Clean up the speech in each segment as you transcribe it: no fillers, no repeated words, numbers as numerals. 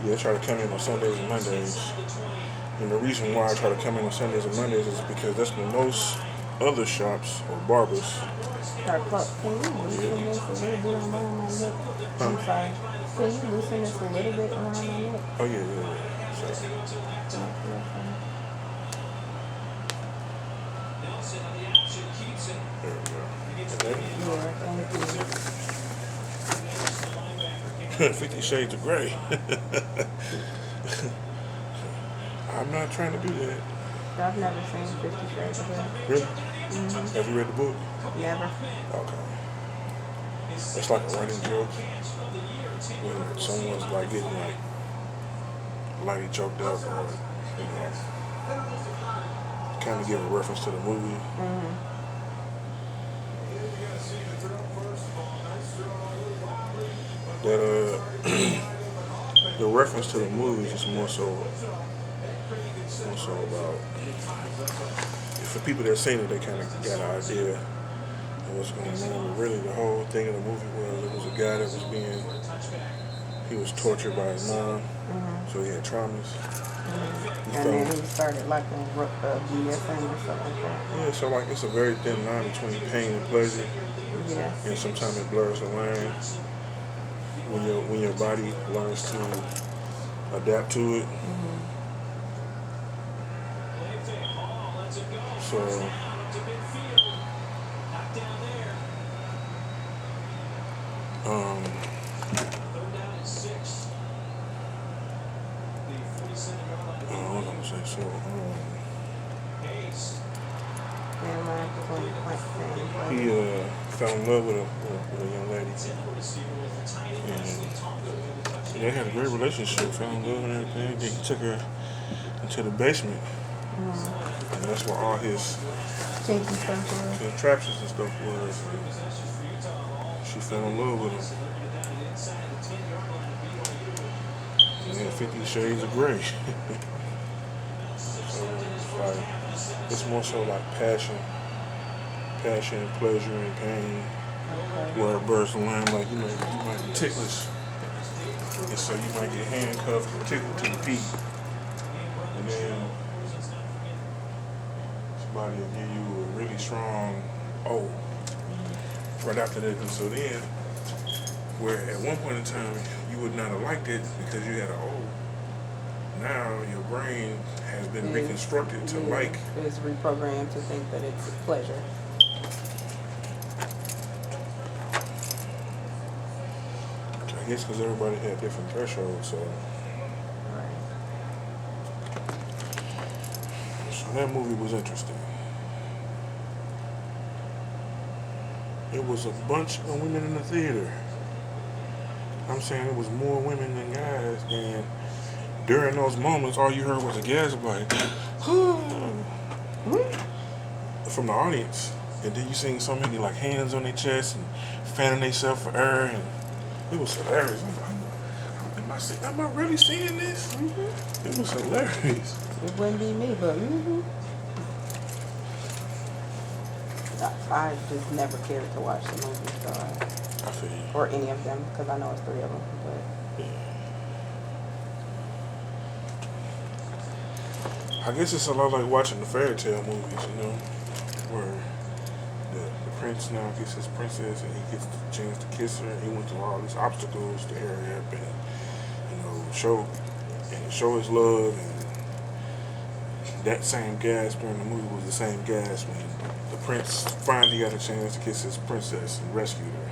Yeah, I try to come in on Sundays and Mondays. And the reason why I try to come in on Sundays and Mondays is because that's when most other shops or barbers. Or can you Yeah. loosen this a little bit around my neck? Huh? I'm sorry. Can you loosen this a little bit around my neck? Oh yeah, yeah, yeah. So Thank you. there we Yeah, thank you. go. 50 Shades of Grey. I'm not trying to do that. I've never seen 50 Shades of Grey. Really? Have you read the book? Never. Okay. It's like a running joke when someone's like getting like lightly choked up or you know kind of give a reference to the movie. That the reference to the movie is more so about for people that seen it, they kind of got an idea of what's going on. But really, the whole thing of the movie was it was a guy that was he was tortured by his mom, so he had traumas. He And felt, then he started like a BSM or something like that. yeah, so like it's a very thin line between pain and pleasure, Yes. and sometimes it blurs the line when your body learns to adapt to it. So um, what was I gonna say? So Never mind, just want to point he fell in love with a young lady, and they had a great relationship. Fell in love and everything. Then he took her into the basement, and that's where all his Kinky stuff was. contraptions and stuff was. She fell in love with him. And then 50 Shades of Grey. So it's more so like passion, pleasure, and pain. Okay. Where it bursts the line, like you might be ticklish, and so you might get handcuffed and tickled to the feet, and then somebody will give you a really strong oh right after that. And so then, where at one point in time you would not have liked it because you had an oh, now your brain has been reconstructed to like. It's reprogrammed to think that it's pleasure. I guess because everybody had different thresholds, so Right. that movie was interesting. It was a bunch of women in the theater. I'm saying it was more women than guys, and during those moments, all you heard was a gasp like, from the audience, and then you seen so many like hands on their chest and fanning themselves for air, and it was hilarious. I'm like, am I really seeing this? It was hilarious. It wouldn't be me, but I just never cared to watch the movie, so I feel you. or any of them, because I know it's 3 of them. But I guess it's a lot like watching the fairy tale movies, where the prince now gets his princess and he gets the chance to kiss her. And he went through all these obstacles to hurry up and show his love. And that same gasp during the movie was the same gasp when the prince finally got a chance to kiss his princess and rescued her.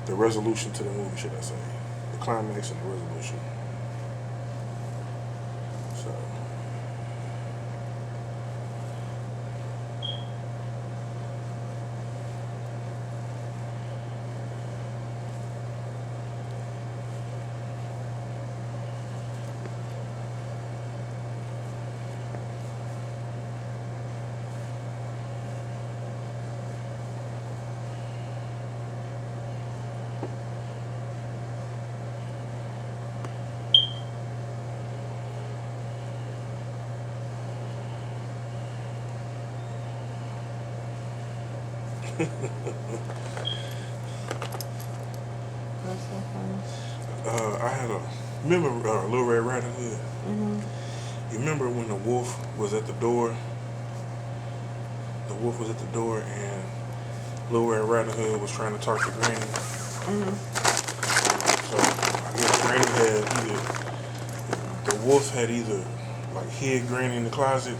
The resolution to the movie, should I say? The climax and the resolution. So. that's so funny. I had Remember Little Red Riding Hood? Mhm. You remember when the wolf was at the door? The wolf was at the door, and Little Red Riding Hood was trying to talk to Granny. Mhm. So I guess Granny had either the wolf had either like hid Granny in the closet,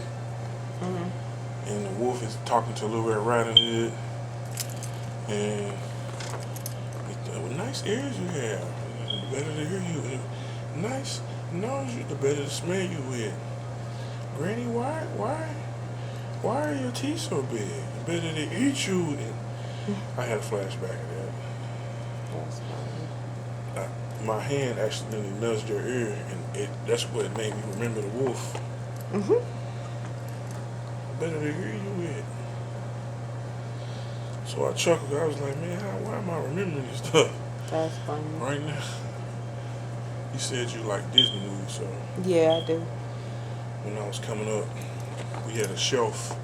Mhm. and the wolf is talking to Little Red Riding Hood, and nice ears you have. The better to hear you. Nice nose, the better to smell you with. Granny, why are your teeth so big? The better to eat you. And I had a flashback of that. That's funny. My hand accidentally nudged her ear, and that's what made me remember the wolf. Mhm. Better to hear you with. So I chuckled. I was like, man, why am I remembering this stuff That's funny. right now? You said you like Disney movies, so Yeah, I do. when I was coming up, we had a shelf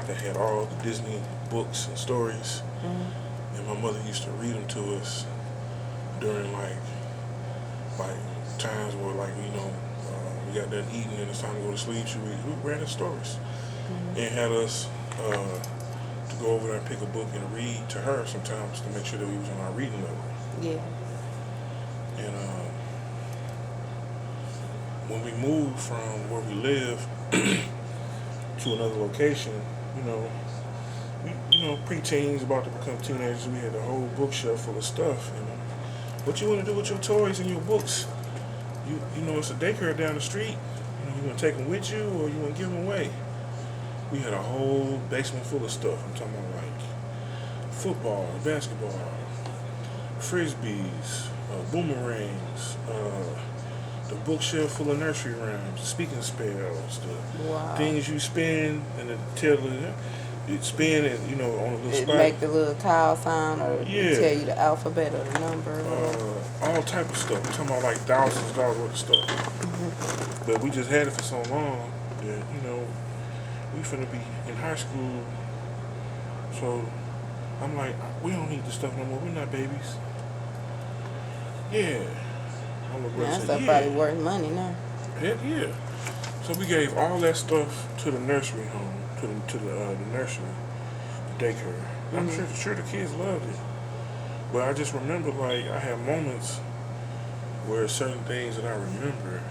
that had all the Disney books and stories, Mhm. and my mother used to read them to us during like times where we got done eating and it's time to go to sleep. We read the stories and had us to go over there and pick a book and read to her sometimes to make sure that we was on our reading level. Yeah. And when we moved from where we live to another location, preteens about to become teenagers, we had a whole bookshelf full of stuff. What you want to do with your toys and your books? It's a daycare down the street. You want to take them with you or you want to give them away? We had a whole basement full of stuff. I'm talking about like football, basketball, frisbees, boomerangs, the bookshelf full of nursery rhymes, speaking spells, the Wow. things you spin and you spin it, on a little It spot. make the little tile sound or Yeah. tell you the alphabet or the number. All type of stuff. I'm talking about like thousands of dollars worth of stuff. Mm-hmm. But we just had it for so long that, we finna be in high school. So I'm like, we don't need this stuff no more. We're not babies. Yeah. My little brother That said, stuff yeah. probably worth money now. Heck yeah. So we gave all that stuff to the nursery home, to the nursery, the daycare. I'm sure the kids loved it. But I just remember, like, I have moments where certain things that I remember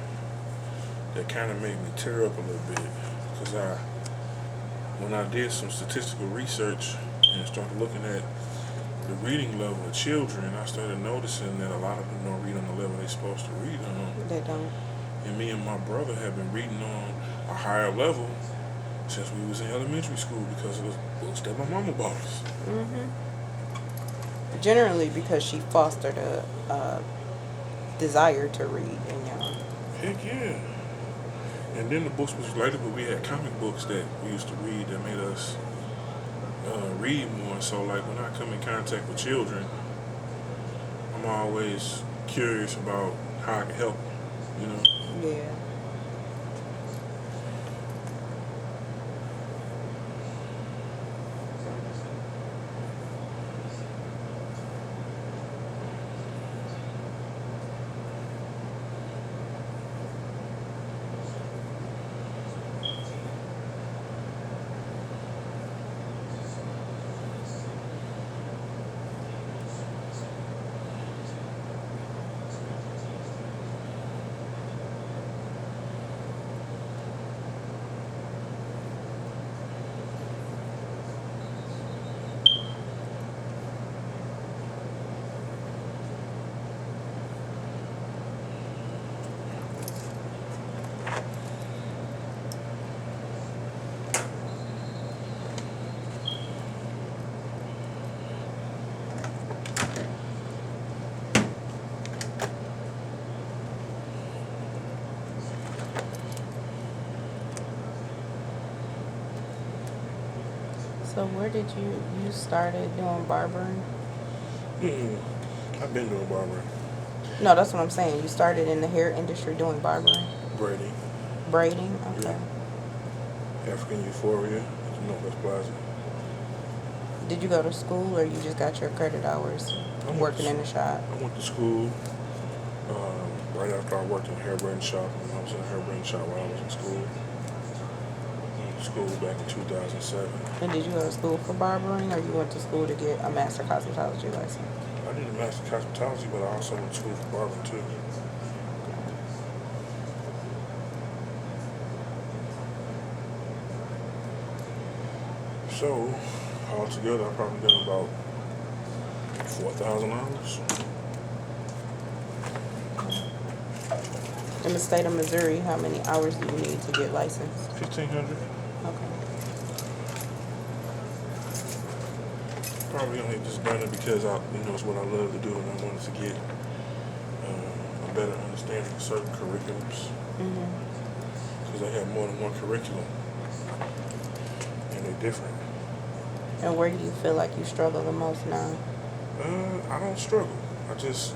that kind of made me tear up a little bit. Because when I did some statistical research and started looking at the reading level of children, I started noticing that a lot of them don't read on the level they're supposed to read on. They don't. And me and my brother have been reading on a higher level since we was in elementary school because of the books that my mama bought us. Mm-hmm. Generally because she fostered a desire to read in young. Heck yeah. And then the books was later, but we had comic books that we used to read that made us read more. So like when I come in contact with children, I'm always curious about how I can help them, Yeah. So where did you started doing barbering? I've been doing barbering. No, that's what I'm saying. You started in the hair industry doing barbering? Braiding. Braiding? Okay. Yeah. African Euphoria at the Northwest Plaza. Did you go to school or you just got your credit hours working in the shop? I went to school. right after I worked in a hair braiding shop, and I was in a hair braiding shop while I was in school. School back in 2007. And did you go to school for barbering, or you went to school to get a master cosmetology license? I did a master cosmetology, but I also went to school for barbering too. So, altogether, I probably done about $4,000. In the state of Missouri, how many hours do you need to get licensed? 1,500. Okay. Probably only just done it because it's what I love to do, and I wanted to get a better understanding of certain curriculums. Because they have more than one curriculum, and they're different. And where do you feel like you struggle the most now? I don't struggle. I just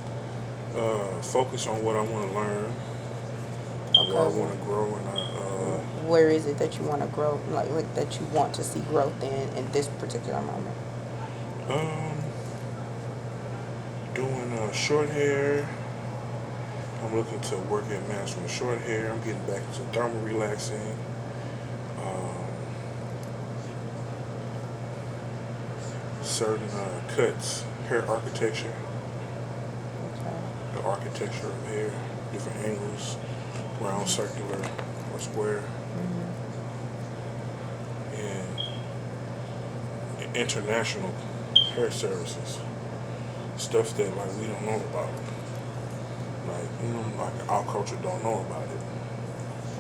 focus on what I want to learn, Okay. where I want to grow, and where is it that you want to grow, like that you want to see growth in this particular moment? Doing short hair. I'm looking to work at mastering short hair. I'm getting back into thermal relaxing. Certain cuts, hair architecture, Okay. the architecture of hair, different angles, round, circular, or square, and international hair services, stuff that like we don't know about, like our culture don't know about it.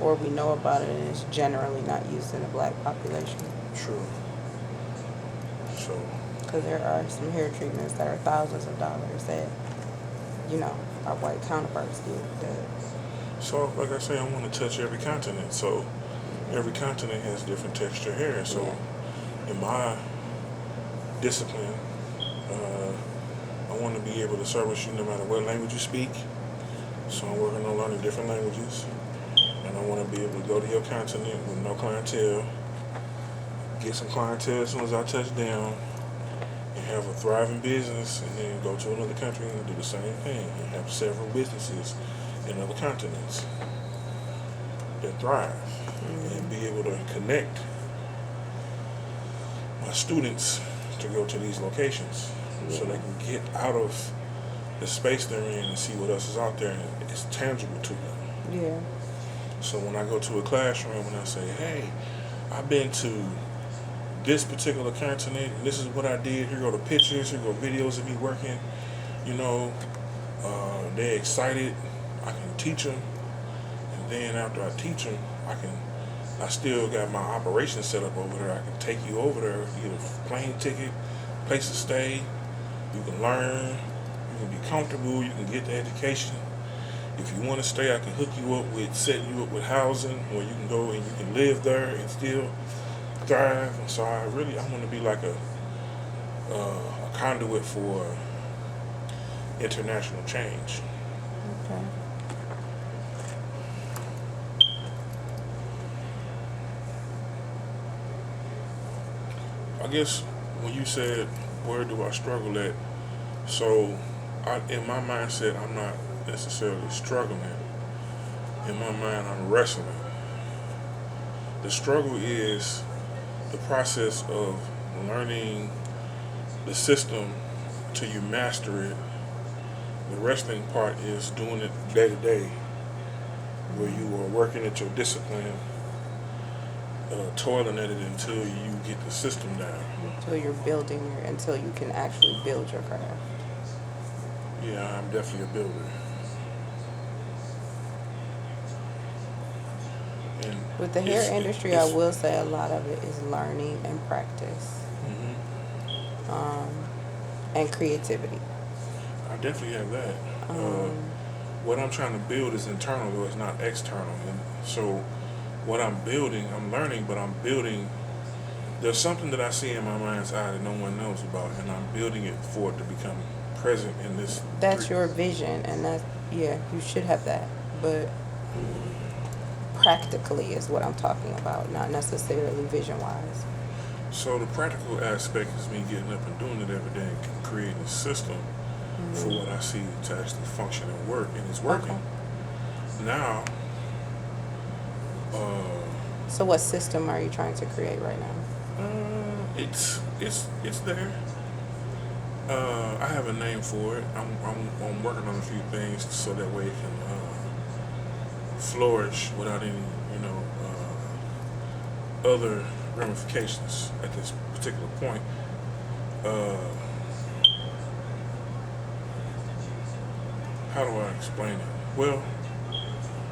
Or we know about it and it's generally not used in the black population. True. So. Because there are some hair treatments that are thousands of dollars that, our white counterparts get. So, like I say, I want to touch every continent. So, every continent has different texture hair. So, in my discipline, I want to be able to service you no matter what language you speak. So, I'm working on learning different languages. And I want to be able to go to your continent with no clientele, get some clientele as soon as I touch down, and have a thriving business, and then go to another country and do the same thing, and have several businesses in other continents that thrive, and be able to connect my students to go to these locations so they can get out of the space they're in and see what else is out there, and it's tangible to them. Yeah. So when I go to a classroom and I say, hey, I've been to this particular continent, and this is what I did, here go the pictures, here go videos of me working, they're excited, I can teach them, and then after I teach them, I still got my operation set up over there. I can take you over there, get a plane ticket, place to stay, you can learn, you can be comfortable, you can get the education. If you want to stay, I can hook you up with, setting you up with housing where you can go and you can live there and still thrive. And so I want to be like a conduit for international change. Okay. I guess when you said, where do I struggle at? So in my mindset, I'm not necessarily struggling. In my mind, I'm wrestling. The struggle is the process of learning the system till you master it. The wrestling part is doing it day to day, where you are working at your discipline, toiling at it until you get the system down. Until you can actually build your craft. Yeah, I'm definitely a builder. And with the hair industry, I will say a lot of it is learning and practice. And creativity. I definitely have that. What I'm trying to build is internal, though it's not external. And so what I'm building, I'm learning, but I'm building. There's something that I see in my mind's eye that no one knows about, and I'm building it for it to become present in this. That's your vision, and you should have that. But practically is what I'm talking about, not necessarily vision-wise. So the practical aspect is me getting up and doing it every day and creating a system for what I see to actually function and work, and it's working. now, So what system are you trying to create right now? it's there. I have a name for it. I'm working on a few things so that way it can flourish without any, other ramifications at this particular point. Uh, how do I explain it? Well,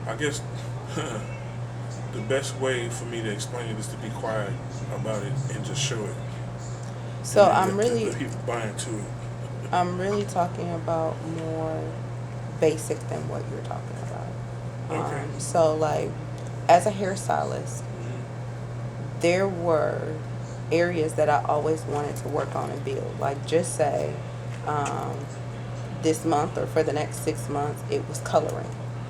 I guess the best way for me to explain it is to be quiet about it and just show it. So And I'm let really, people buy into it. I'm really talking about more basic than what you're talking about. Okay. So like, as a hairstylist, there were areas that I always wanted to work on and build. Like just say, this month or for the next 6 months, it was coloring.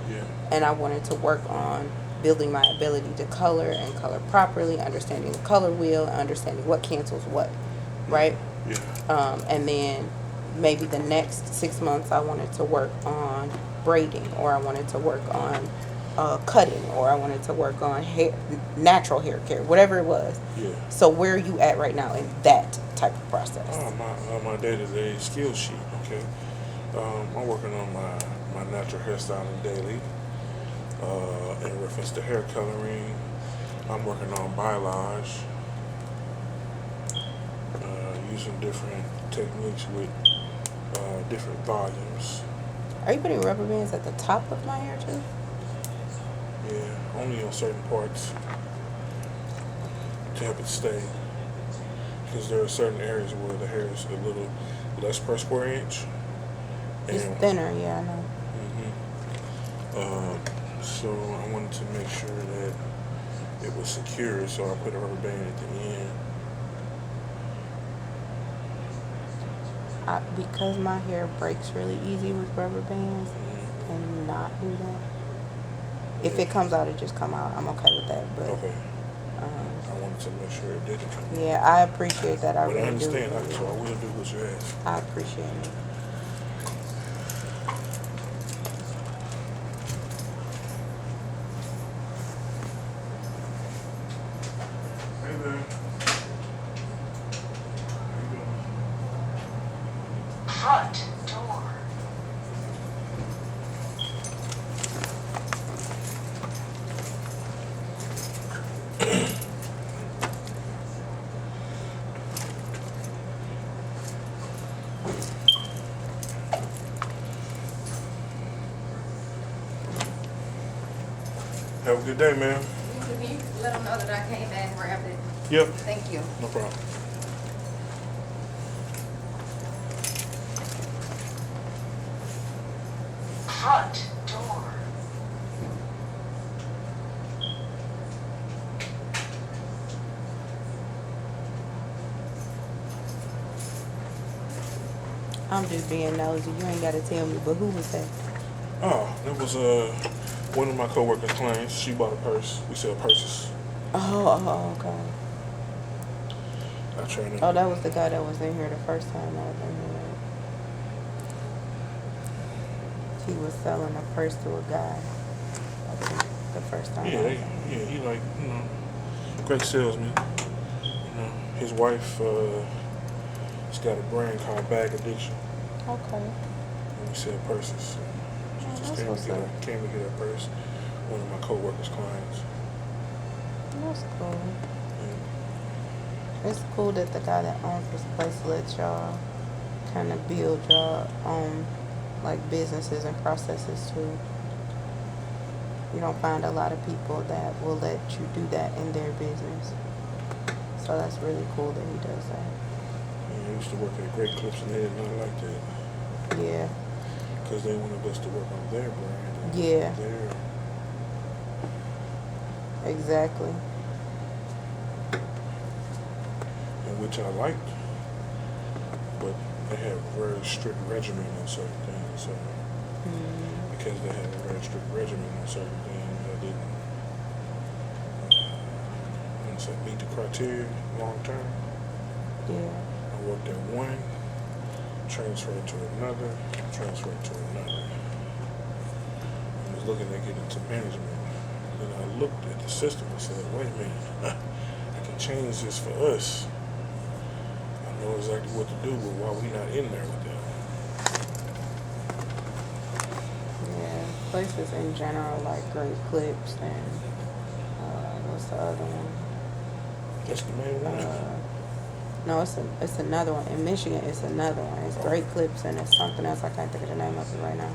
Yeah. And I wanted to work on building my ability to color and color properly, understanding the color wheel, and understanding what cancels what, right? Yeah. And then maybe the next 6 months I wanted to work on braiding, or I wanted to work on cutting, or I wanted to work on hair, natural hair care, whatever it was. Yeah. So where are you at right now in that type of process? My day-to-day skill sheet. Okay. I'm working on my natural hairstyling daily. In reference to hair coloring, I'm working on balayage, using different techniques with different volumes. Are you putting rubber bands at the top of my hair too? Yeah, only on certain parts to help it stay. Because there are certain areas where the hair is a little less per square inch. It's thinner, yeah, I know. So I wanted to make sure that it was secure, so I put a rubber band at the end. Because my hair breaks really easy with rubber bands, and not do that. If it comes out, it just come out. I'm okay with that. But Okay. I wanted to make sure it didn't come out. yeah, I appreciate that. I But really I understand, do. so I will do what you ask. I appreciate it. Hey there. How you doing? Front door. Have a good day, man. Can you let them know that I came and grabbed it? Yep. Thank you. No problem. Front door. I'm just being nosy. You ain't got to tell me, but who was that? Oh, that was one of my coworkers' clients. She bought a purse. We sell purses. Okay. I try to. Oh, that was the guy that was in here the first time I was in here. He was selling a purse to a guy. I think the first time. Yeah, he like great salesman. His wife, she's got a brand called Bag Addiction, Okay. and we sell purses. So she Oh, just that's came what's to get up. her purse. One of my coworkers' clients. That's cool. And It's cool that the guy that owns this place lets y'all kind of build your own like businesses and processes too. You don't find a lot of people that will let you do that in their business. So that's really cool that he does that. I used to work at Great Clips, and they did not like that Yeah. because they wanted us to work on their brand. And Yeah. their Exactly. and which I liked, but they had a very strict regimen on certain things. So because they had a very strict regimen on certain things, I didn't meet the criteria long term. Yeah. I worked at one, transferred to another, transferred to another. And was looking at getting into management. And then I looked at the system and said, wait a minute, I can change this for us. I know exactly what to do, but why we not in there with them? Yeah, places in general like Great Clips and what's the other one? That's the main one. No, it's another one in Michigan. It's another one. It's Great Clips and it's something else. I can't think of the name of it right now.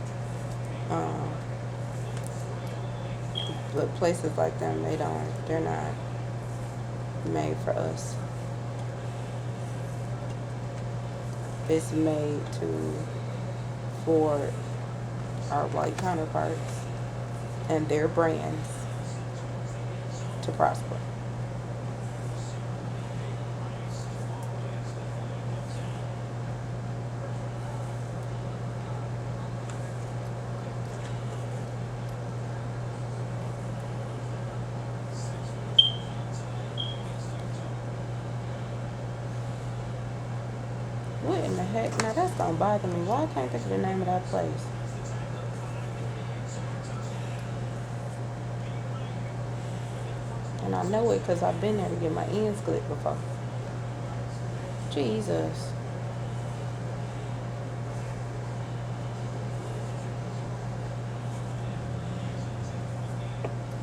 But places like them, they're not made for us. It's made for our white counterparts and their brands to prosper. What in the heck? Now that's gonna bother me. Why I can't think of the name of that place? And I know it because I've been there to get my ends clipped before. Jesus.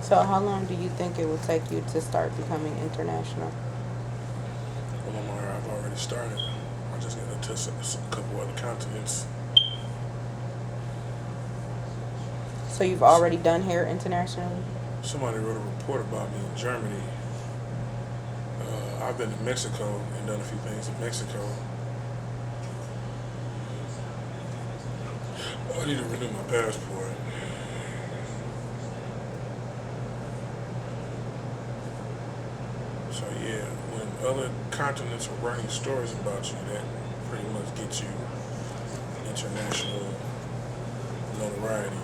So how long do you think it will take you to start becoming international? Well, I've already started. I just got to test a couple other continents. So you've already done hair internationally? Somebody wrote a report about me in Germany. I've been to Mexico and done a few things in Mexico. I need to renew my passport. So yeah, when other continents are writing stories about you, that pretty much gets you international notoriety.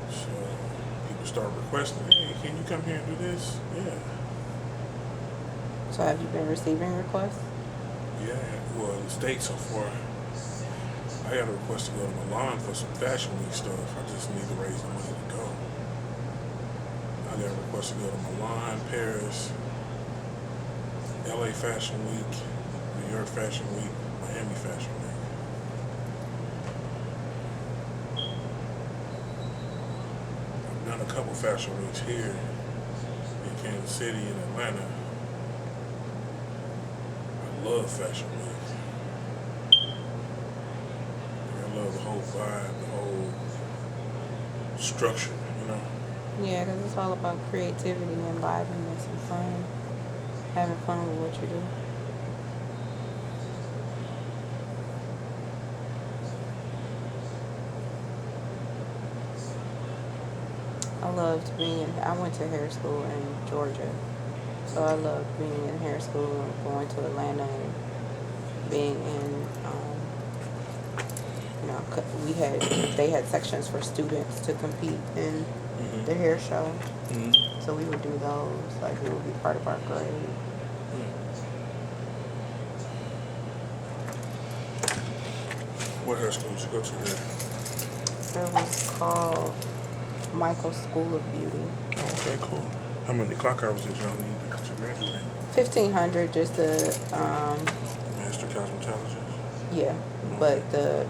So people start requesting, hey, can you come here and do this? Yeah. So have you been receiving requests? Yeah, well, in the States so far, I got a request to go to Milan for some Fashion Week stuff. I just need to raise the money to go. I got a request to go to Milan, Paris, LA Fashion Week, New York Fashion Week, Miami Fashion Week. I've done a couple fashion weeks here in Kansas City and Atlanta. I love Fashion Week. I love the whole vibe, the whole structure, you know. Yeah, because it's all about creativity and liveliness and fun. Having fun with what you do. I went to hair school in Georgia. So I loved being in hair school and going to Atlanta and being in, they had sections for students to compete in the hair show. Mm-hmm. So we would do those, like it would be part of our grade. What hair school did you go to there? It was called Michael's School of Beauty. Okay, cool. How many clock hours did y'all need to graduate? 1,500 just to, Master Cosmetologist? yeah. But the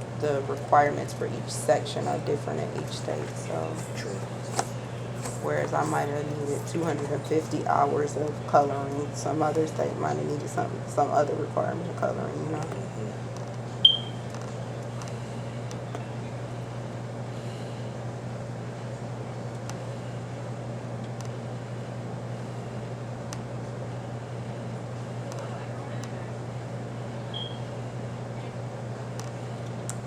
requirements for each section are different in each state. So, True. whereas I might have needed 250 hours of coloring, some other state might have needed some other requirement of coloring, you know.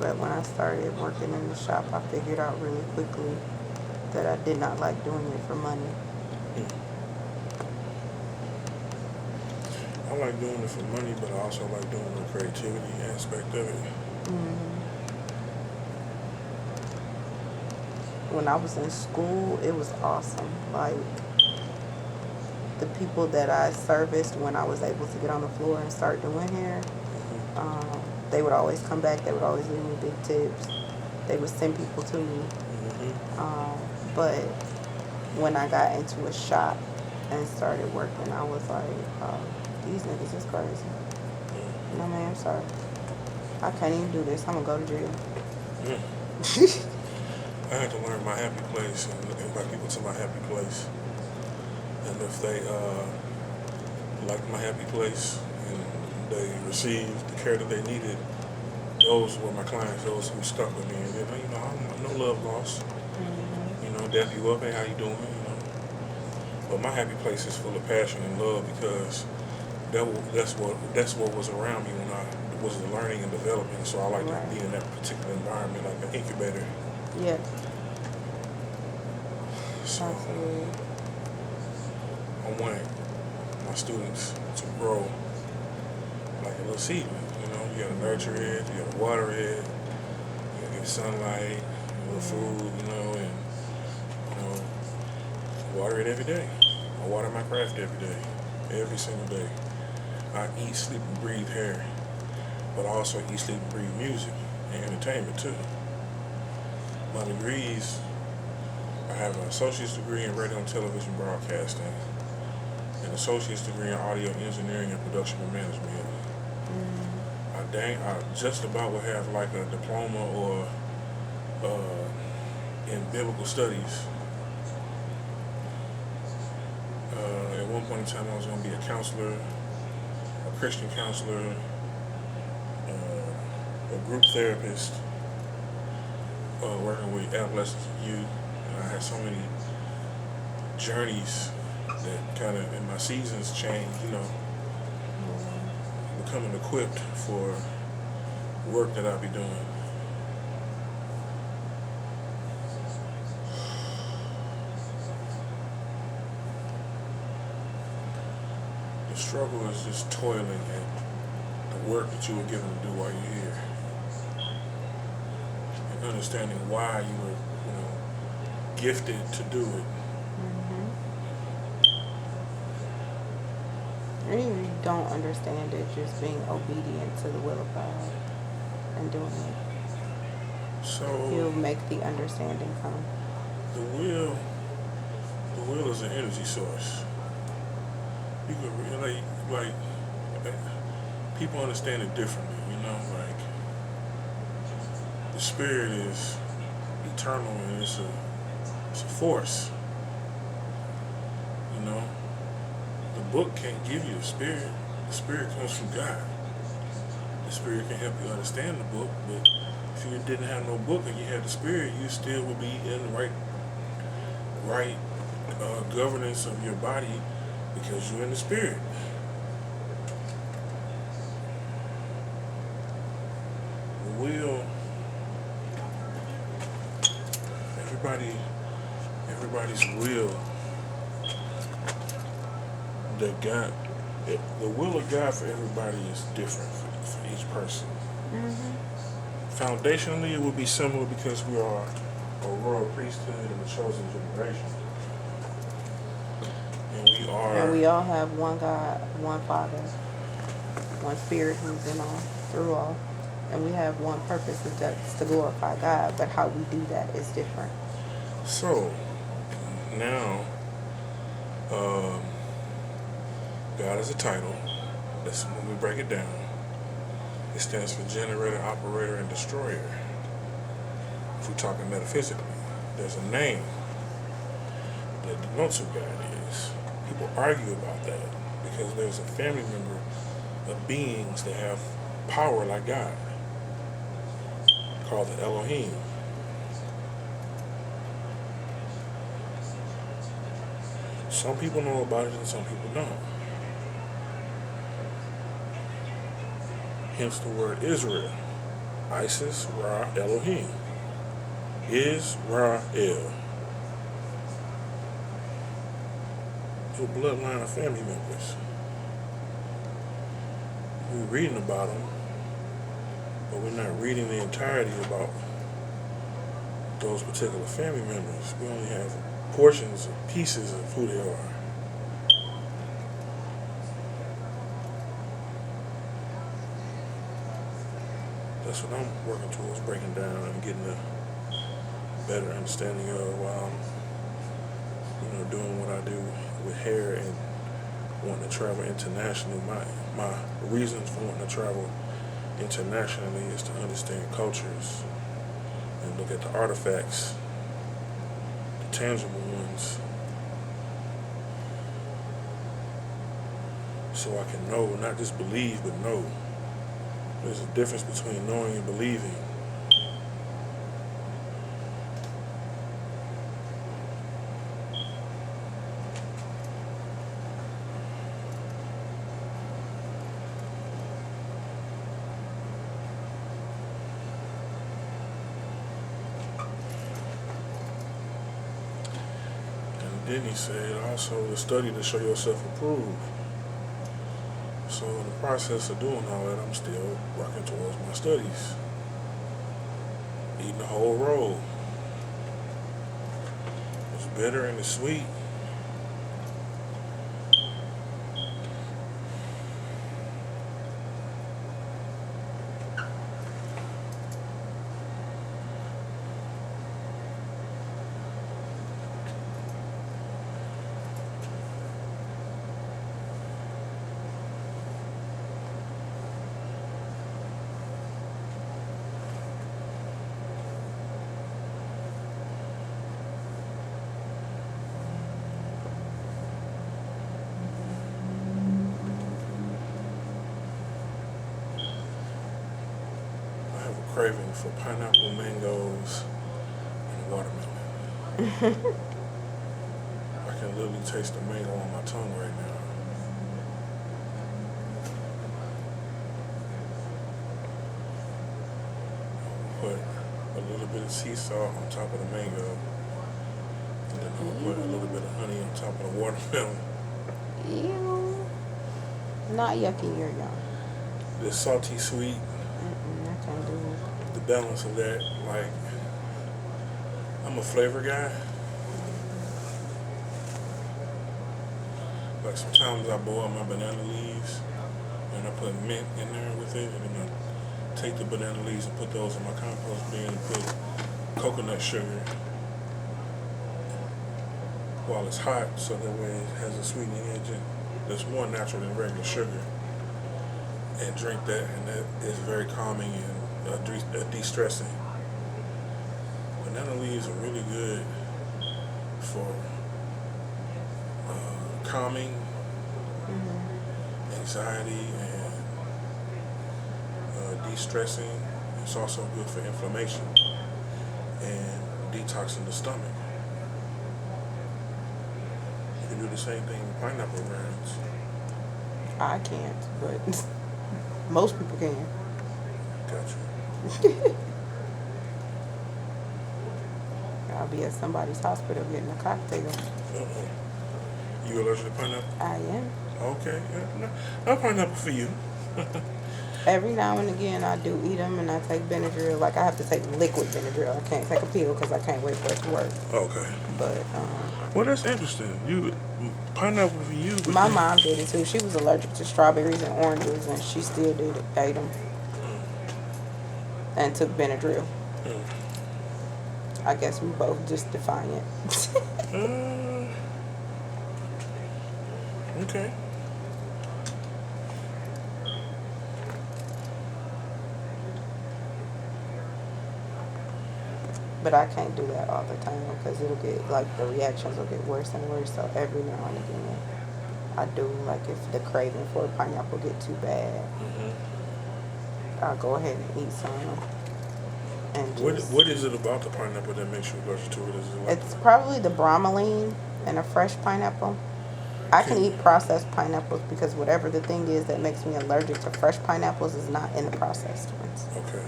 But when I started working in the shop, I figured out really quickly that I did not like doing it for money. I like doing it for money, but I also like doing the creativity aspect of it. When I was in school, it was awesome. Like, the people that I serviced when I was able to get on the floor and start doing hair, they would always come back. They would always leave me big tips. they would send people to me. Mm-hmm. But when I got into a shop and started working, I was like, these niggas is crazy. No, man, I'm sorry. I can't even do this. I'm going to go to jail. Mm. I had to learn my happy place and invite people to my happy place. And if they liked my happy place and they received the care that they needed, those were my clients, those who stuck with me. And then, I'm no love lost. Dap you up, hey, how you doing? But my happy place is full of passion and love because that's what was around me when I was learning and developing. So I like to be in that particular environment, like an incubator. Yes. So Absolutely. I want my students to grow like a little seed. You gotta nurture it, you gotta water it, you gotta give it sunlight, a little food, and water it every day. I water my craft every day, every single day. I eat, sleep, and breathe hair, but I also eat, sleep, and breathe music and entertainment too. My degrees, I have an associate's degree in radio and television broadcasting, an associate's degree in audio engineering and production management. I just about would have like a diploma or in biblical studies. At one point in time, I was going to be a counselor, a Christian counselor, a group therapist, working with adolescents and youth. And I had so many journeys that kind of, in my seasons changed, becoming equipped for work that I'll be doing. The struggle is just toiling at the work that you were given to do while you're here. And understanding why you were, gifted to do it. And you don't understand it, just being obedient to the will of God and doing it. So He'll make the understanding come. the will is an energy source. You can really, like, people understand it differently, like the spirit is eternal and it's a force, The book can't give you the spirit. The spirit comes from God. The spirit can help you understand the book, but if you didn't have no book and you had the spirit, you still would be in the right governance of your body because you're in the spirit. The will, everybody's will that God, the will of God for everybody is different for each person. Foundationally, it would be similar because we are a royal priesthood and a chosen generation. And we all have one God, one Father, one Spirit who's in all, through all. And we have one purpose, and that's to glorify God. But how we do that is different. So, now, God is a title. That's when we break it down. It stands for generator, operator, and destroyer. If we're talking metaphysically, there's a name that denotes who God is. People argue about that because there's a family member of beings that have power like God, called the Elohim. Some people know about it and some people don't. Hence the word Israel. Isis, Ra, Elohim. Israel. It's a bloodline of family members. We're reading about them, but we're not reading the entirety about those particular family members. We only have portions and pieces of who they are. That's what I'm working towards, breaking down and getting the better understanding of why I'm doing what I do with hair and wanting to travel internationally. My reasons for wanting to travel internationally is to understand cultures and look at the artifacts, the tangible ones, so I can know, not just believe, but know. There's a difference between knowing and believing. And then he said also to study to show yourself approved. So in the process of doing all that, I'm still working towards my studies. Eating the whole roll. It's bitter and it's sweet. Craving for pineapple, mangoes, and watermelon. I can literally taste the mango on my tongue right now. I'll put a little bit of sea salt on top of the mango, and then I'll put a little bit of honey on top of the watermelon. Ew. Not yucky, you're young. The salty sweet. I can't do it. The balance of that, like, I'm a flavor guy. Like sometimes I boil my banana leaves and I put mint in there with it, and then I take the banana leaves and put those in my compost bin and put coconut sugar while it's hot, so that way it has a sweetening agent that's more natural than regular sugar, and drink that, and that is very calming and de-stressing. Banana leaves are really good for calming, anxiety, and de-stressing. It's also good for inflammation and detoxing the stomach. You can do the same thing with pineapple rinds. I can't, but most people can. Gotcha. I'll be at somebody's hospital getting a cocktail. You allergic to pineapple? I am. Okay, no pineapple for you. Every now and again, I do eat them, and I take Benadryl. Like, I have to take liquid Benadryl. I can't take a pill because I can't wait for it to work. Okay. But well, that's interesting. You pineapple for you. But my mom did it too. She was allergic to strawberries and oranges, and she still did it. Ate them and took Benadryl. I guess we both just defiant. Okay. But I can't do that all the time because it'll get, like, the reactions will get worse and worse. So every now and again, I do, like, if the craving for pineapple get too bad, I'll go ahead and eat some. And just, what is it about the pineapple that makes you allergic to it? Is it like it's probably the bromelain in a fresh pineapple. I can eat processed pineapples because whatever the thing is that makes me allergic to fresh pineapples is not in the processed ones. Okay.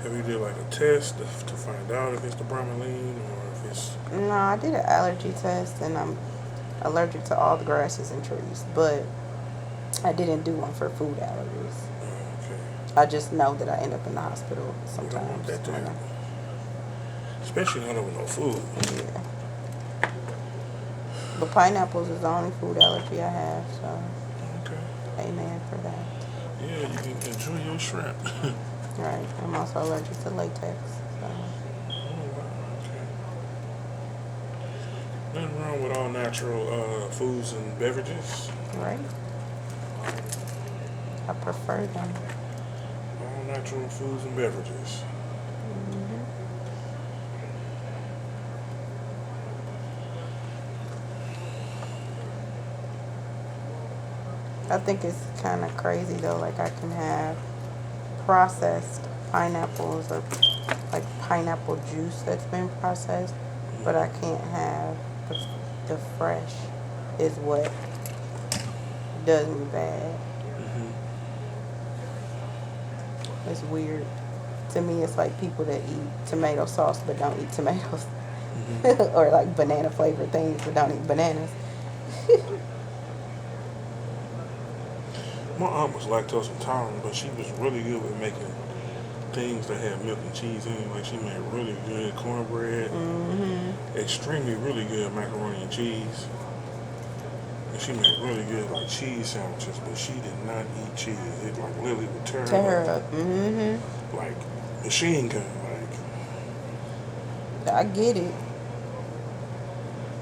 Have you did like a test to find out if it's the bromelain or if it's... No, I did an allergy test, and I'm allergic to all the grasses and trees, but I didn't do one for food allergies. Okay. I just know that I end up in the hospital You don't want sometimes. that to happen. Especially not over no food. Yeah. But pineapples is the only food allergy I have, so Okay. amen for that. Yeah, you can enjoy your shrimp. Right. I'm also allergic to latex. So. Nothing wrong with all natural foods and beverages. Right? I prefer them. All natural foods and beverages. Hmm. I think it's kind of crazy though. Like I can have processed pineapples or like pineapple juice that's been processed, but I can't have the fresh. Is what does me bad. Mm-hmm. It's weird. To me, it's like people that eat tomato sauce but don't eat tomatoes, Mm-hmm. or like banana flavored things but don't eat bananas. My aunt was lactose intolerant, but she was really good with making things that had milk and cheese in it. Like she made really good cornbread, Mm-hmm. extremely really good macaroni and cheese. And she made really good like cheese sandwiches, but she did not eat cheese. It like literally would tear Tear her her up up. Mm-hmm. like machine gun. Like I get it.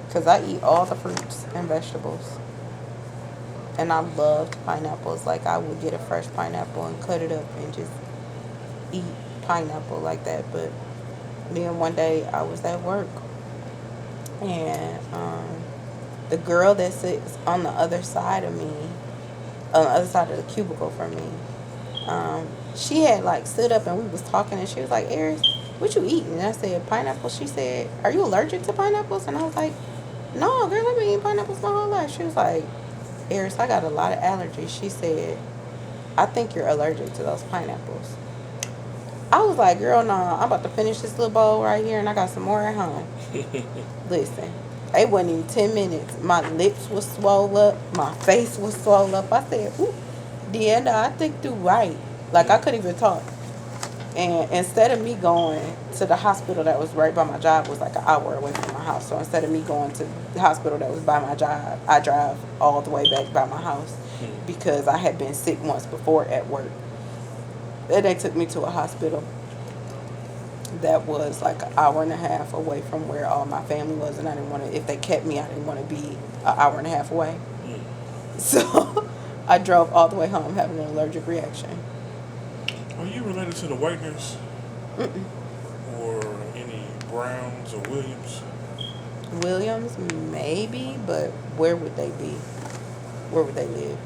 Because I eat all the fruits and vegetables. And I loved pineapples. Like, I would get a fresh pineapple and cut it up and just eat pineapple like that. But then one day I was at work. And the girl that sits on the other side of me, on the other side of the cubicle from me, she had like stood up and we was talking and she was like, Eris, what you eating? And I said, pineapple. She said, are you allergic to pineapples? And I was like, no, girl, I've been eating pineapples my whole life. She was like, Eris, I got a lot of allergies. She said, I think you're allergic to those pineapples. I was like, girl, no, I'm about to finish this little bowl right here and I got some more at home. Listen, it wasn't even 10 minutes. My lips was swole up. My face was swole up. I said, ooh, Deanna, I think you right. Like, I couldn't even talk. And instead of me going to the hospital that was right by my job, was like an hour away from my house. So instead of me going to the hospital that was by my job, I drive all the way back by my house because I had been sick once before at work. And they took me to a hospital that was like an hour and a half away from where all my family was. And I didn't want to, if they kept me, I didn't want to be an hour and a half away. So I drove all the way home having an allergic reaction. are you related to the Whiteners Mm-mm. or any Browns or Williams? Williams, maybe, but where would they be? Where would they live?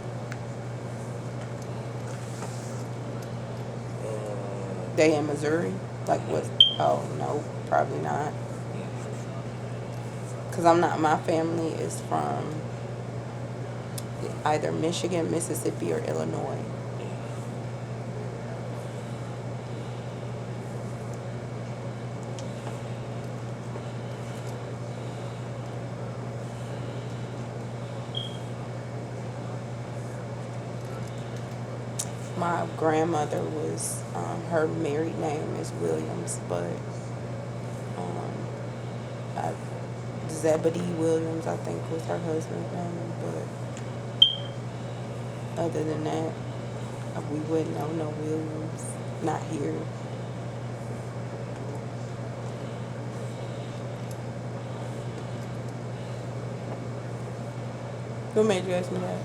They in Missouri? Like what? Oh, no, probably not. Because I'm not, my family is from either Michigan, Mississippi, or Illinois. My grandmother was, her married name is Williams, but I, Zebedee Williams, I think, was her husband's name. But other than that, we wouldn't know no Williams. Not here. What made you ask me that?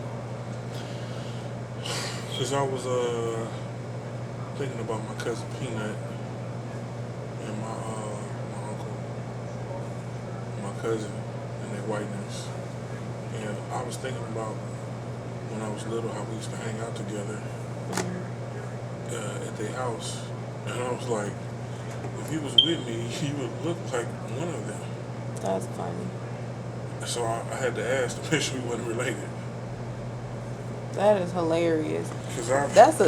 Because I was thinking about my cousin Peanut and my uncle, my cousin, and their whiteness. And I was thinking about when I was little how we used to hang out together at their house. And I was like, if you was with me, you would look like one of them. That's funny. So I had to ask to make sure we wasn't related. That is hilarious. Cause I, That's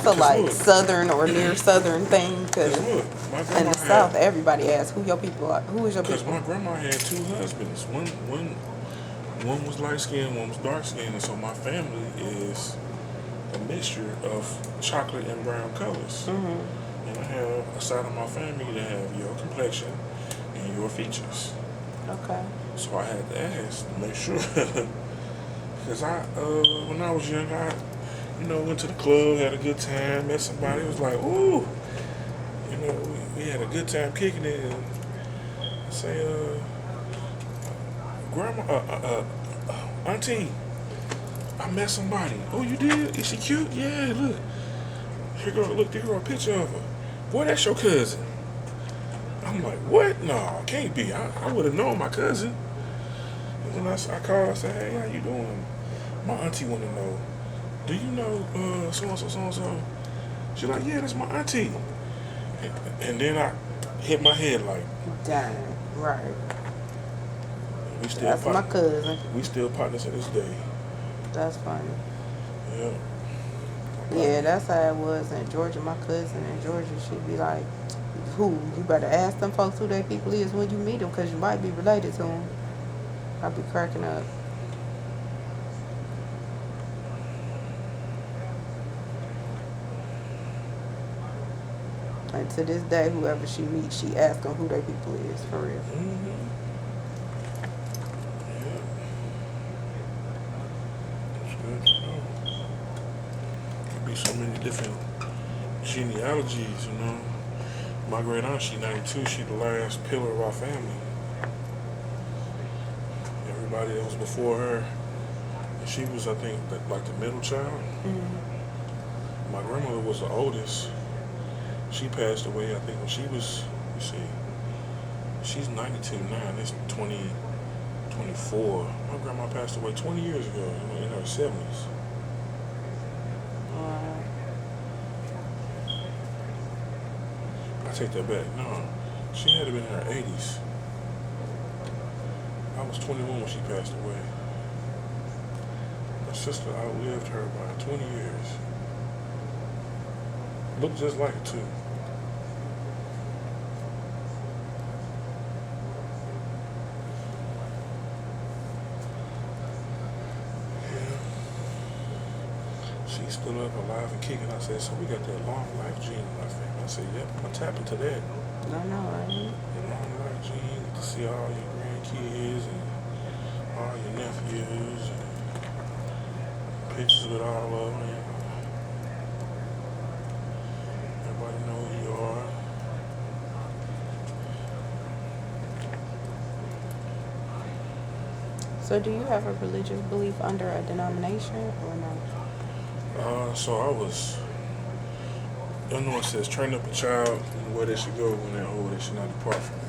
a like look. southern or near southern thing. Cause look, my in grandma the South, everybody asks who your people are. Who is your Because people? my grandma had two husbands. One was light skinned, one was dark skinned, and so my family is a mixture of chocolate and brown colors. Mm-hmm. And I have a side of my family that have your complexion and your features. Okay. So I had to ask to make sure. Because when I was young, I went to the club, had a good time, met somebody. It was like, ooh, we had a good time kicking it. And say, grandma, auntie, I met somebody. Oh, you did? Is she cute? Yeah, look. Here go a picture of her. Boy, that's your cousin. I'm like, what? No, can't be. I would have known my cousin. And then I called, I said, hey, how you doing? My auntie want to know, do you know so-and-so, so-and-so? She's like, yeah, that's my auntie. And then I hit my head like, Dang, right. we still That's my cousin. We still partners to this day. That's funny. Yeah. Yeah, that's how it was in Georgia. My cousin in Georgia, she'd be like, who? You better ask them folks who their people is when you meet them because you might be related to them. I'd be cracking up. And to this day, whoever she meets, she asks them who their people is, for real. Mm-hmm. Yeah. That's good to know. Could be so many different genealogies, you know. My great aunt, she 92, she the last pillar of our family. Everybody that was before her, she was, I think, like the middle child. Mm-hmm. My grandmother was the oldest. She passed away, I think, when she was, she's 92 now, that's 2024. My grandma passed away 20 years ago, in her 70s. I take that back. No, she had to been in her 80s. I was 21 when she passed away. My sister outlived her by 20 years. Looked just like her, too. She's still up, alive, and kicking. I said, so we got that long life gene in my family. I said, yep, I'm going to tap into that. I know, right? The long life gene, get to see all your grandkids and all your nephews and pictures with all of them. Everybody know who you are. So do you have a religious belief under a denomination or no? So I was, I know it says train up a child in the way they should go when they're old, they should not depart from it.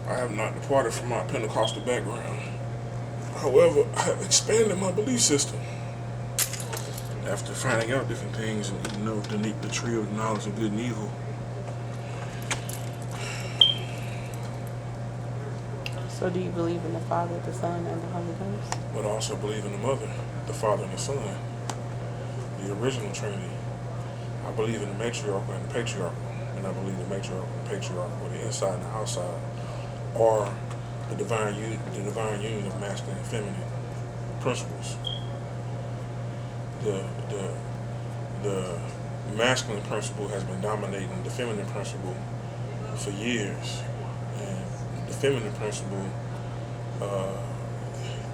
I have not departed from my Pentecostal background. However, I have expanded my belief system after finding out different things and eating of the tree of knowledge of good and evil. So do you believe in the Father, the Son, and the Holy Ghost? But I also believe in the Mother, the Father, and the Son, the original Trinity. I believe in the matriarchal and the patriarchal, and I believe the matriarchal and the patriarchal, the inside and the outside, are the divine union of masculine and feminine principles. The masculine principle has been dominating the feminine principle for years, and the feminine principle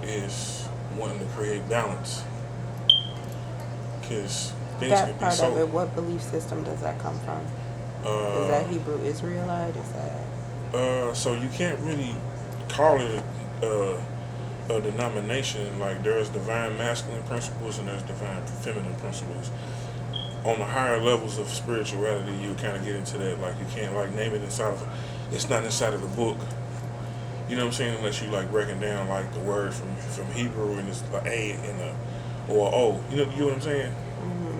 is wanting to create balance. Because things That can be part so. of it, what belief system does that come from? Is that Hebrew Israelite? Is that? So you can't really call it a denomination. Like there's divine masculine principles and there's divine feminine principles. On the higher levels of spirituality, you kind of get into that. Like you can't like name it inside of. It's not inside of the book. You know what I'm saying? Unless you like breaking down like the word from Hebrew and it's like A and a or O. You know what I'm saying? Mm-hmm.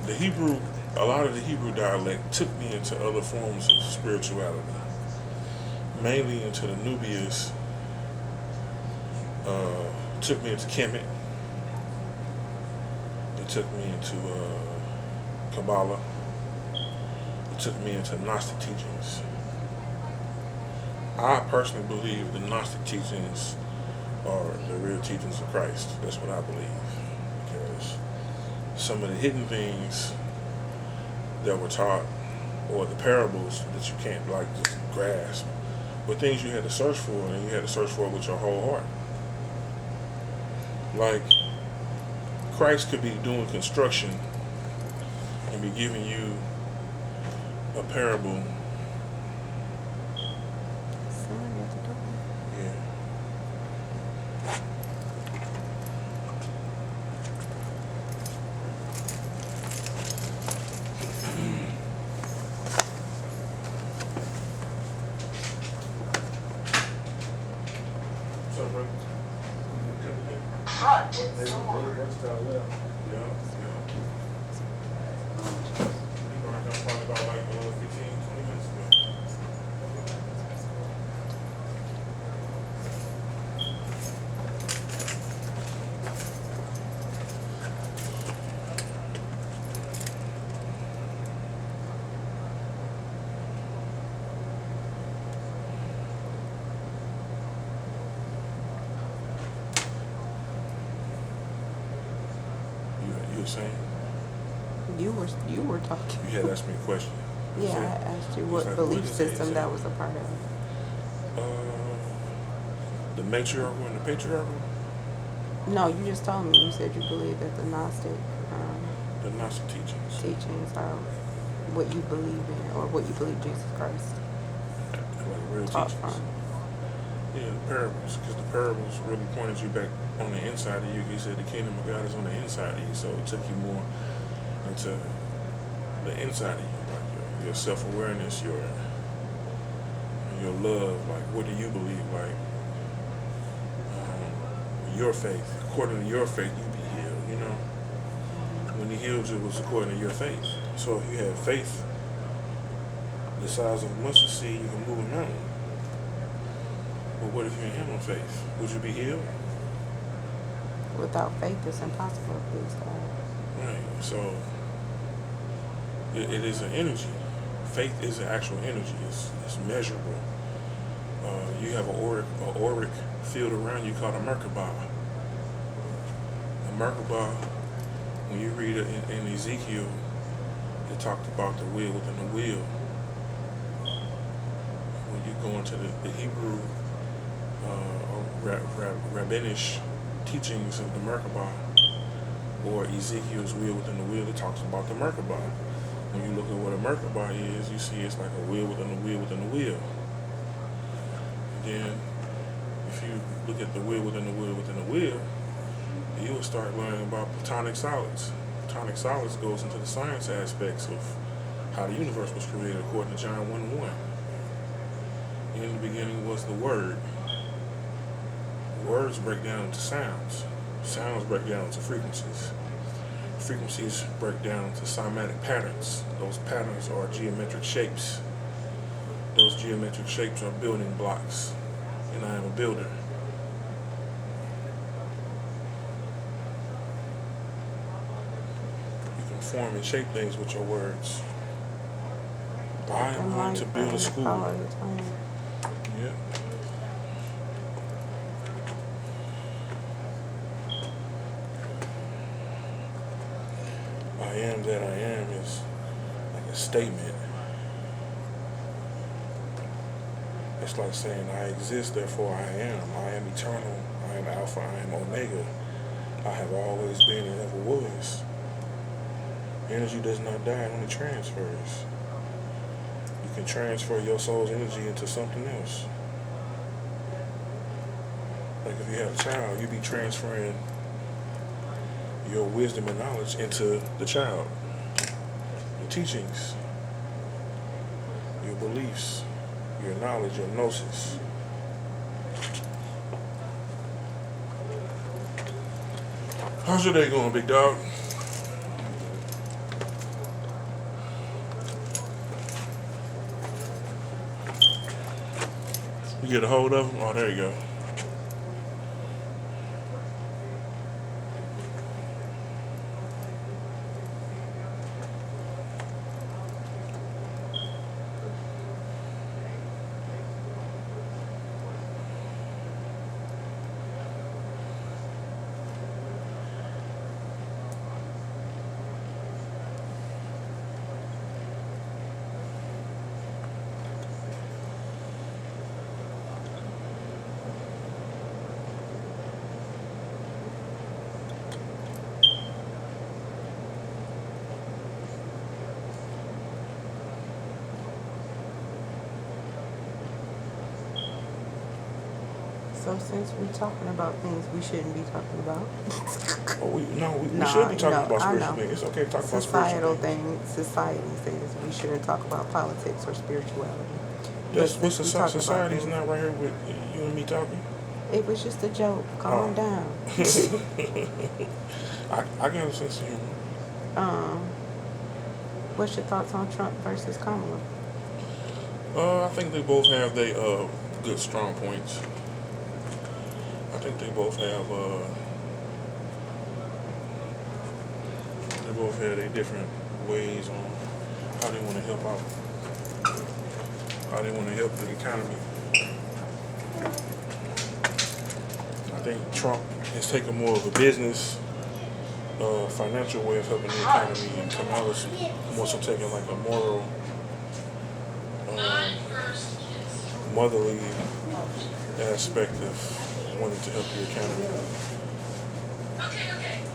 The Hebrew, a lot of the Hebrew dialect took me into other forms of spirituality, mainly into the Nubians. Took me into Kemet. It took me into Kabbalah. It took me into Gnostic teachings. I personally believe the Gnostic teachings are the real teachings of Christ. That's what I believe. Because some of the hidden things that were taught, or the parables that you can't like just grasp, were things you had to search for, and you had to search for with your whole heart. Like, Christ could be doing construction and be giving you a parable. Somebody at the door. Shut door. Yeah, yeah. We brought them probably about like 15, 20 minutes ago. You were saying? You were talking. You had asked me a question. Yeah, I asked you It's what like, belief what is it? system Is that it- was a part of it. The matriarchal and the patriarchal? No, you just told me. You said you believe that the Gnostic The Gnostic teachings. teachings are what you believe in, or what you believe Jesus Christ Like real taught teachings. from. Yeah, the parables. Because the parables really pointed you back on the inside of you. He said the kingdom of God is on the inside of you. So it took you more into the inside of you. Like your self-awareness, your love. Like, what do you believe? Like, your faith. According to your faith, you be healed, you know? When he healed you, it was according to your faith. So if you have faith the size of a mustard seed, you can move a mountain. But what if you ain't have no faith? Would you be healed? Without faith, it's impossible to please God. Right. So it is an energy. Faith is an actual energy. It's measurable. You have an auric field around you called a Merkabah. A Merkabah, when you read it in Ezekiel, it talked about the wheel within the wheel. When you go into the Hebrew rabbinish teachings of the Merkabah, or Ezekiel's wheel within the wheel, it talks about the Merkabah. When you look at what a Merkabah is, you see it's like a wheel within a wheel within a wheel. Then, if you look at the wheel within the wheel within the wheel, you will start learning about platonic solids. Platonic solids goes into the science aspects of how the universe was created according to John 1:1. In the beginning was the Word. Words break down into sounds. Sounds break down into frequencies. Frequencies break down to cymatic patterns. Those patterns are geometric shapes. Those geometric shapes are building blocks, and I am a builder. You can form and shape things with your words. I am going to build a school. Yeah. I am that I am is like a statement. It's like saying I exist, therefore I am. I am eternal. I am Alpha. I am Omega. I have always been and ever was. Energy does not die, it only transfers. You can transfer your soul's energy into something else. Like if you have a child, you be transferring your wisdom and knowledge into the child. Your teachings, your beliefs, your knowledge, your gnosis. How's your day going, big dog? You get a hold of him? Oh, there you go. So since we're talking about things we shouldn't be talking about, Oh, we Nah, should be talking no, about I spiritual know. things. It's okay to talk about societal spiritual things. society says we shouldn't talk about politics or spirituality. That's But what since we talk about society's things- not right here with you and me talking. It was just a joke. Calm down. I got a sense of humor. Um, what's your thoughts on Trump versus Kamala? I think they both have their good strong points. I think they both have their different ways on how they want to help out, how they want to help the economy. I think Trump has taken more of a business, financial way of helping the economy, and Kamala's more so taking like a moral, motherly aspect of wanting to help the economy.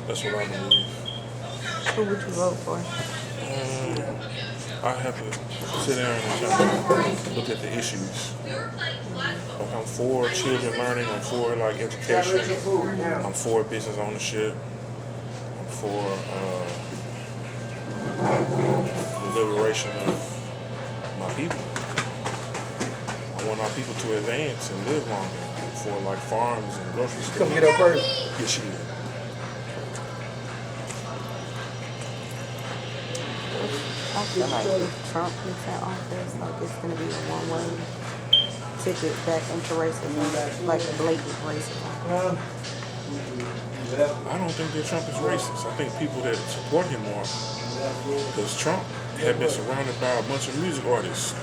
That's what I believe. Who would you vote for? I have to sit down and try to look at the issues. Like I'm for children learning, I'm for like education, I'm for business ownership, I'm for the liberation of my people. I want our people to advance and live longer. For like farms and grocery stores. Come get up first. Yes, you did. I feel like if Trump gets in office, like it's gonna be a one-way ticket back into racism, like blatant racism. I don't think that Trump is racist. I think people that support him are. Because Trump had been surrounded by a bunch of music artists.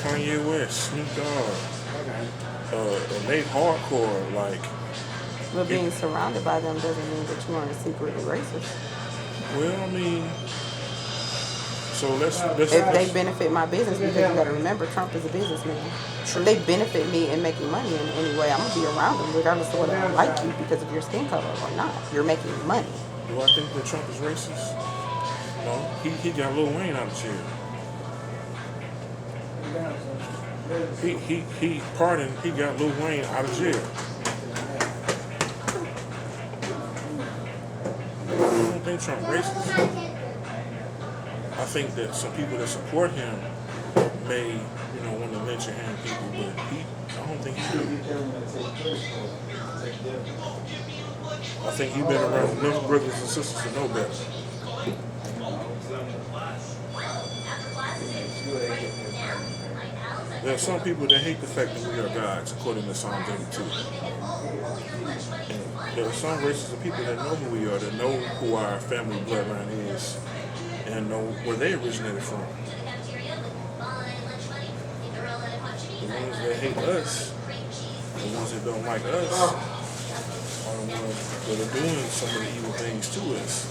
Kanye West, Snoop Dogg, and they hardcore, like... But being surrounded by them doesn't mean that you aren't secretly racist. Well, I mean... So let's if they benefit my business, because you gotta remember, Trump is a businessman. If they benefit me in making money in any way, I'm gonna be around them regardless of whether I like you because of your skin color or not. You're making money. Do I think that Trump is racist? No. He got Lil Wayne out of jail. He got Lil Wayne out of jail. I don't think Trump racist. I think that some people that support him may, want to lynch and hand people, but I don't think he do. I think he's been around enough brothers and sisters to know better. There are some people that hate the fact that we are gods, according to Psalm 32. And there are some races of people that know who we are, that know who our family bloodline is, and know where they originated from. The ones that hate us, the ones that don't like us, are the ones that are doing some of the evil things to us.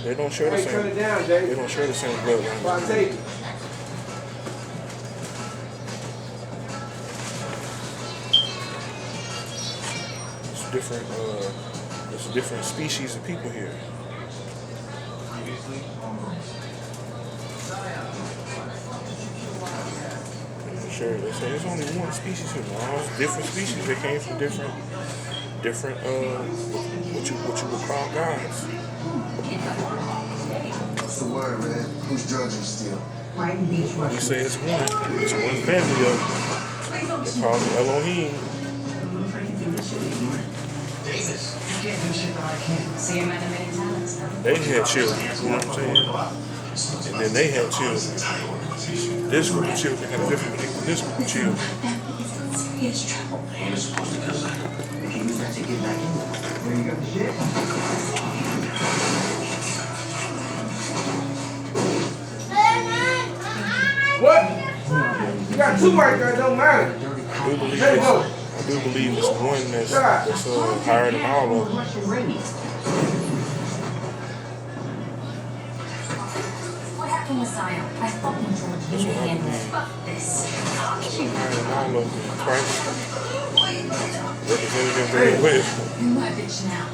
They don't share the same. They don't share the same bloodline. There's different species of people here. Sure, they say there's only one species here. No, it's different species. They came from different what you would call gods. What's the word, man? Who's judging still? We say it's one family of. They call it Elohim. They had children, you know what I'm saying? And then they had children. This group of children had a different people than this group of children. What? You got two right there, it don't matter. I do believe it's one that's higher than all of them. What happened with Zion? I thought you told That's me to what I handle believe. this. Higher than all of them. Christ represented him very well. You my bitch now.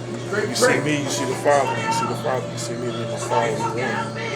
You see me, you see the Father. You see the Father, you see me, and the Father is one.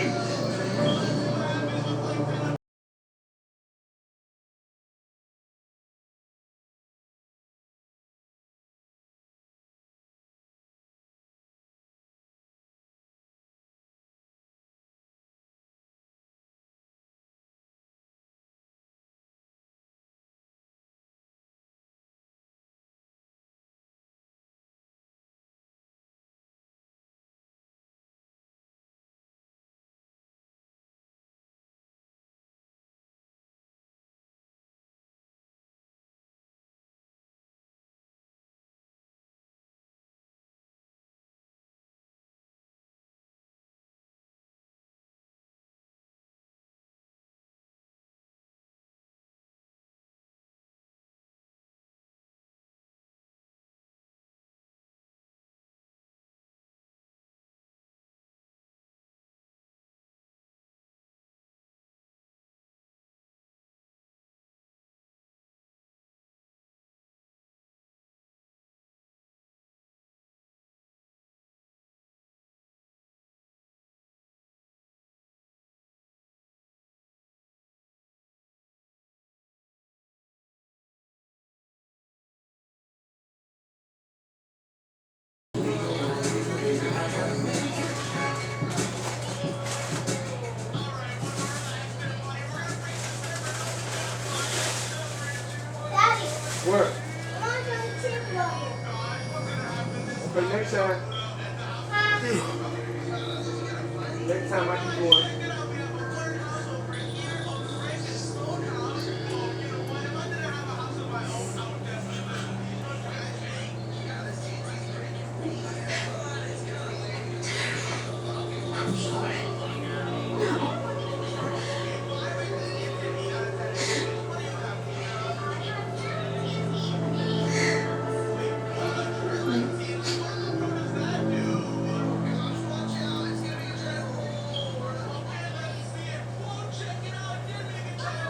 What? Okay, next time. Next time I can go on.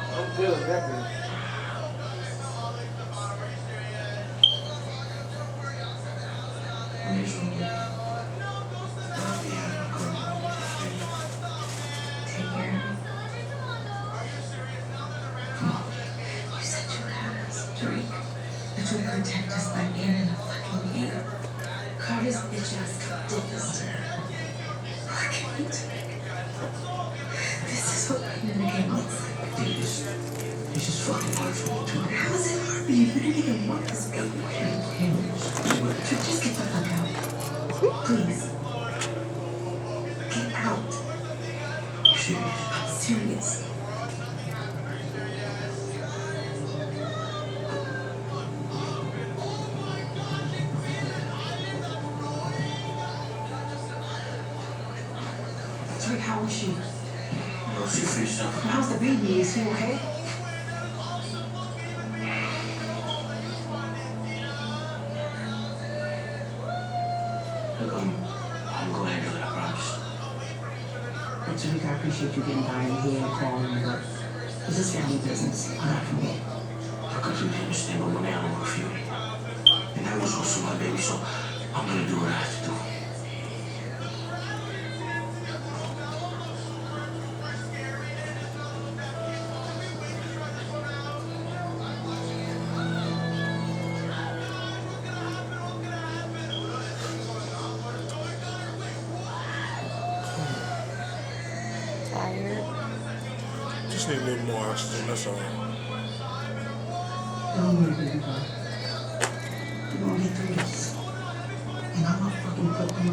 I'm feeling happy. Take care of me. You said you had us, Drake. That you would protect us by being in a fucking game. Carter's bitch ass did this to her. Look at me, Drake. This is what being in a game looks like. It's just fucking hard for me too. How is it hard for you? You didn't even want this baby. Drake, just get the fuck out. Please. Get out. You serious? I'm serious. Drake, how is she? No, she finished up. How's the baby? Is he okay? Look, I'm gonna handle it, I promise. Drake, I appreciate you getting by and here and calling, but this is family business. Not for me. I completely understand, but money I don't work for you. And that was also my baby, so I'm gonna do what I have to do. Tired. Just need a little more oxygen, that's all. Don't worry, baby girl. You're gonna get through this. And I'm gonna fucking put the